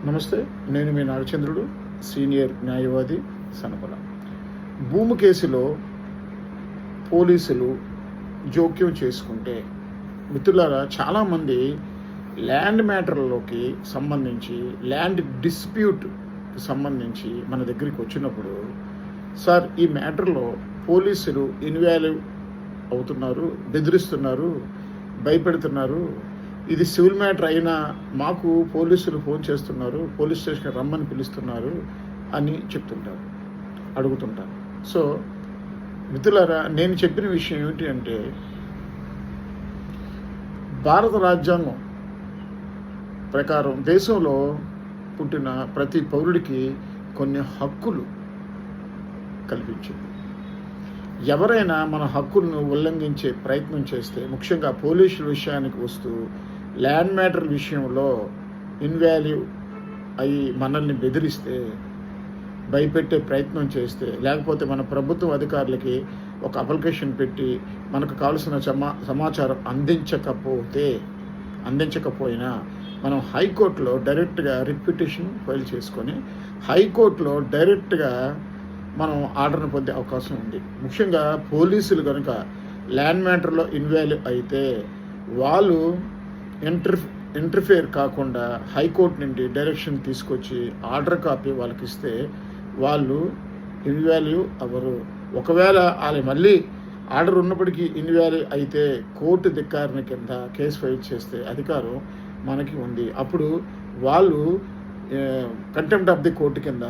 నమస్తే. నేను మీ నాగచంద్రుడు, సీనియర్ న్యాయవాది, సనపల. భూమి కేసులో పోలీసులు జోక్యం చేసుకుంటే మిత్రులారా, చాలామంది ల్యాండ్ మ్యాటర్లలోకి సంబంధించి, ల్యాండ్ డిస్ప్యూట్కి సంబంధించి మన దగ్గరికి వచ్చినప్పుడు, సార్ ఈ మ్యాటర్లో పోలీసులు ఇన్వాల్వ్ అవుతున్నారు, బెదిరిస్తున్నారు, భయపెడుతున్నారు, ఇది సివిల్ మ్యాటర్ అయినా మాకు పోలీసులు ఫోన్ చేస్తున్నారు, పోలీస్ స్టేషన్కి రమ్మని పిలుస్తున్నారు అని చెప్తుంటారు, అడుగుతుంటారు. సో మిత్రులారా, నేను చెప్పిన విషయం ఏమిటి అంటే, భారత రాజ్యాంగం ప్రకారం దేశంలో పుట్టిన ప్రతి పౌరుడికి కొన్ని హక్కులు కల్పించింది. ఎవరైనా మన హక్కులను ఉల్లంఘించే ప్రయత్నం చేస్తే, ముఖ్యంగా పోలీసుల విషయానికి వస్తూ ల్యాండ్ మ్యాటర్ విషయంలో ఇన్వాల్వ్ అయ్యి మనల్ని బెదిరిస్తే, భయపెట్టే ప్రయత్నం చేస్తే, లేకపోతే మన ప్రభుత్వ అధికారులకి ఒక అప్లికేషన్ పెట్టి మనకు కావాల్సిన సమాచారం అందించకపోయినా మనం హైకోర్టులో డైరెక్ట్గా రిట్ ఫైల్ చేసుకొని హైకోర్టులో డైరెక్ట్గా మనం ఆర్డర్ను పొందే అవకాశం ఉంది. ముఖ్యంగా పోలీసులు కనుక ల్యాండ్ మ్యాటర్లో ఇన్వాల్వ్ అయితే వాళ్ళు ఇంటర్ఫియర్ కాకుండా హైకోర్టు నుండి డైరెక్షన్ తీసుకొచ్చి ఆర్డర్ కాపీ వాళ్ళకి ఇస్తే వాళ్ళు ఇన్వాల్వ్ అవ్వరు. ఒకవేళ వాళ్ళు మళ్ళీ ఆర్డర్ ఉన్నప్పటికీ ఇన్వాల్వ్ అయితే కోర్టు ధిక్కారణ కింద కేసు ఫైల్ చేస్తే అధికారం మనకి ఉంది. అప్పుడు వాళ్ళు కంటెంప్ట్ ఆఫ్ ది కోర్టు కింద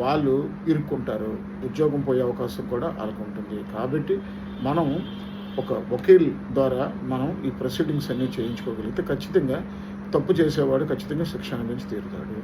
వాళ్ళు ఇరుక్కుంటారు, ఉద్యోగం పోయే అవకాశం కూడా వాళ్ళకు ఉంటుంది. కాబట్టి మనం ఒక వకీల్ ద్వారా మనం ఈ ప్రొసీడింగ్స్ అన్నీ చేయించుకోగలిగితే ఖచ్చితంగా తప్పు చేసేవాడు ఖచ్చితంగా శిక్ష అనుభవించి తీరుతాడు.